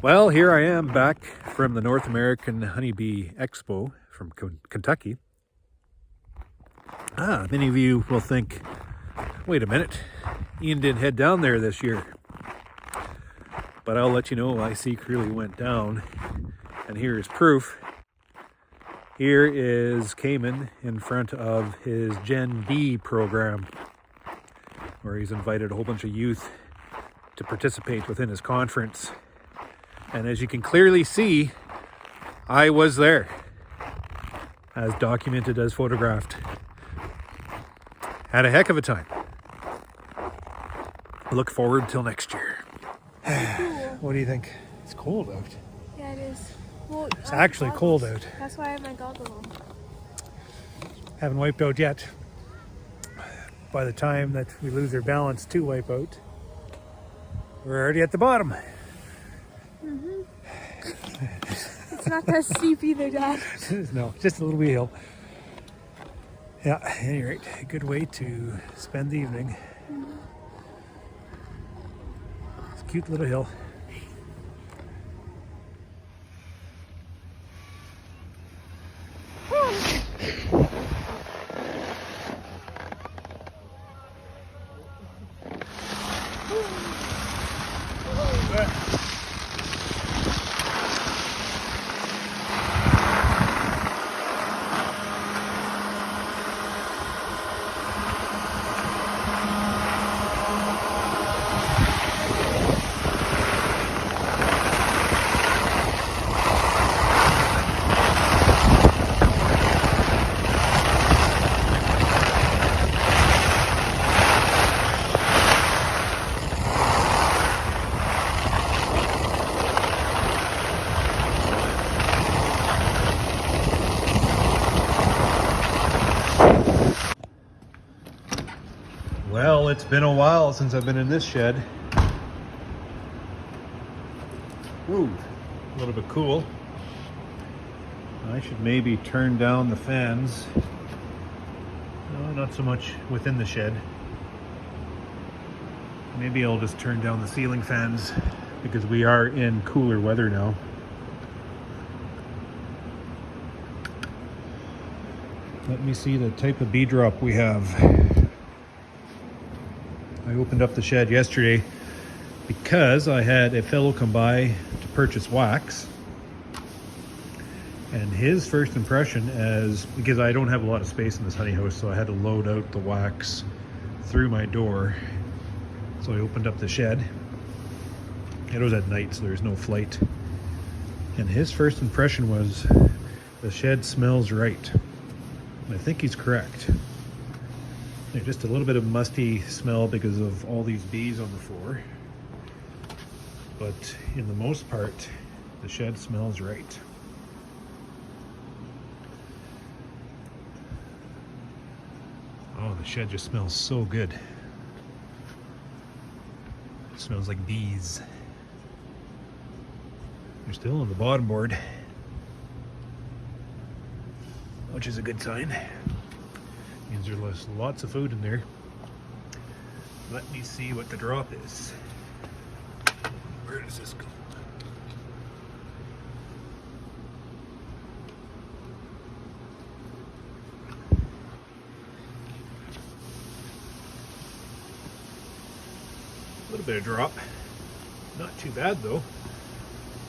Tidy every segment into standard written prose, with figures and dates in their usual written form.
Well, here I am back from the North American Honeybee Expo from Kentucky. Many of you will think, wait a minute, Ian didn't head down there this year. But I'll let you know, I secretly went down, and here is proof. Here is Cayman in front of his Gen B program, where he's invited a whole bunch of youth to participate within his conference. And as you can clearly see, I was there, as documented, as photographed. Had a heck of a time. Look forward till next year. What do you think? It's cold out. Yeah, it is. Well, It's actually cold out. That's why I have my goggles on. Haven't wiped out yet. By the time that we lose our balance to wipe out, we're already at the bottom. It's not that steep either, Dad. No, just a little wee hill. Yeah, at any rate, a good way to spend the evening. It's a cute little hill. Well, it's been a while since I've been in this shed. Ooh, a little bit cool. I should maybe turn down the fans. No, not so much within the shed. Maybe I'll just turn down the ceiling fans because we are in cooler weather now. Let me see the type of bee drop we have. I opened up the shed yesterday because I had a fellow come by to purchase wax. And his first impression because I don't have a lot of space in this honey house, so I had to load out the wax through my door. So I opened up the shed. It was at night, so there's no flight. And his first impression was, the shed smells right. And I think he's correct. There's just a little bit of musty smell because of all these bees on the floor. But in the most part, the shed smells right. Oh, the shed just smells so good. It smells like bees. They're still on the bottom board, which is a good sign. Means there's lots of food in there. Let me see what the drop is. Where does this go? A little bit of drop. Not too bad though.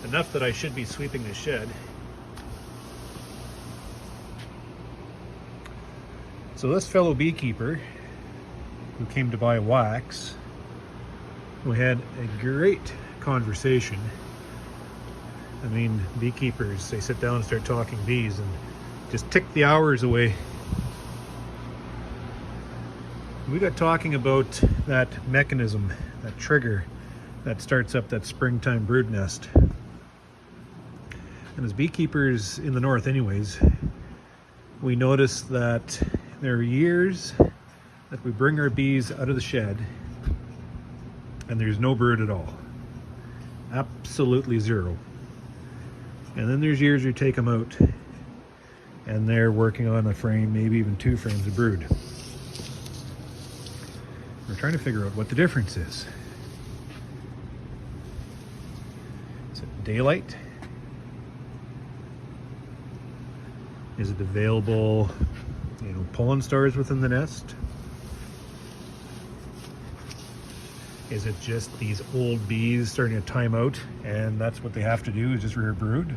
Enough that I should be sweeping the shed. So this fellow beekeeper who came to buy wax, we had a great conversation. I mean, beekeepers, they sit down and start talking bees and just tick the hours away. We got talking about that mechanism, that trigger that starts up that springtime brood nest. And as beekeepers in the north anyways, we noticed that there are years that we bring our bees out of the shed and there's no brood at all. Absolutely zero. And then there's years you take them out and they're working on a frame, maybe even 2 frames of brood. We're trying to figure out what the difference is. Is it daylight? Is it available, pollen stars within the nest? Is it just these old bees starting to time out and that's what they have to do is just rear brood?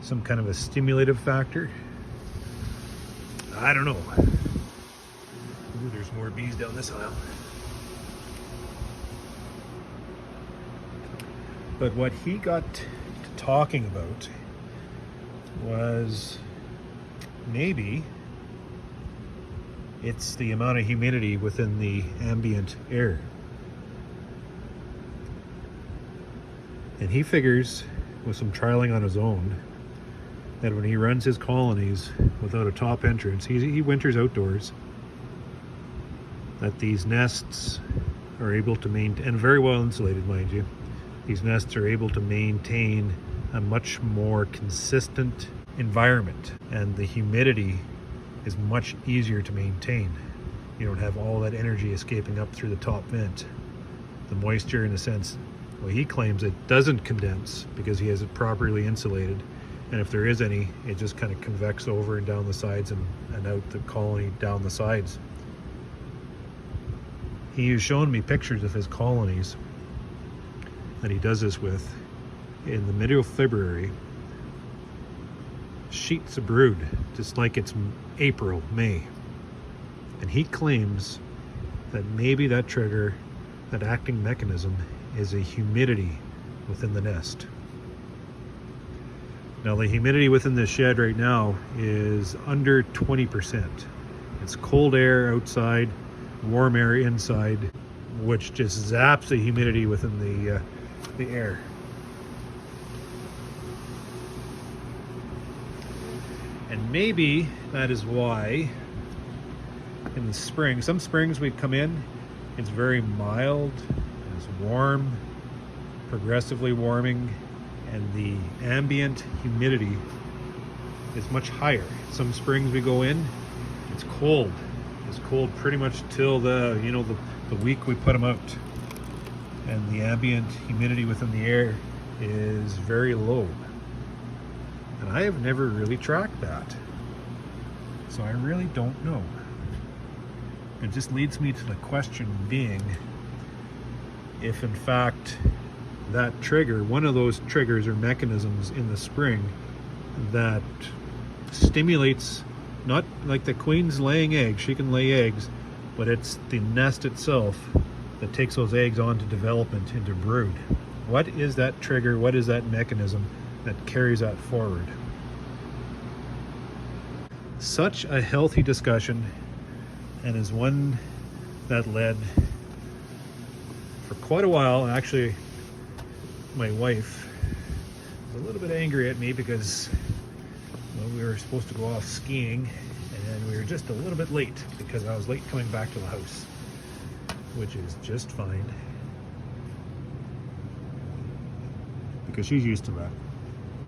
Some kind of a stimulative factor? I don't know. Ooh, there's more bees down this aisle. But what he got to talking about was maybe it's the amount of humidity within the ambient air. And he figures, with some trialing on his own, that when he runs his colonies without a top entrance, he winters outdoors, that these nests are able to maintain, and very well insulated, mind you, these nests are able to maintain a much more consistent environment, and the humidity is much easier to maintain. You don't have all that energy escaping up through the top vent. The moisture, in a sense, well, he claims it doesn't condense because he has it properly insulated, and if there is any, it just kind of convects over and down the sides and out the colony down the sides. He has shown me pictures of his colonies that he does this with in the middle of February, sheets of brood, just like it's April, May. And he claims that maybe that trigger, that acting mechanism, is a humidity within the nest. Now the humidity within this shed right now is under 20%. It's cold air outside, warm air inside, which just zaps the humidity within the air. And maybe that is why in the spring, some springs we come in, it's very mild, it's warm, progressively warming, and the ambient humidity is much higher. Some springs we go in, it's cold. It's cold pretty much till the week we put them out. And the ambient humidity within the air is very low. And I have never really tracked that. So I really don't know. It just leads me to the question being, if in fact that trigger, one of those triggers or mechanisms in the spring that stimulates, not like the queen's laying eggs, she can lay eggs, but it's the nest itself that takes those eggs on to development into brood. What is that trigger? What is that mechanism that carries that forward? Such a healthy discussion, and is one that led for quite a while. Actually, my wife was a little bit angry at me because we were supposed to go off skiing and we were just a little bit late because I was late coming back to the house, which is just fine because she's used to that.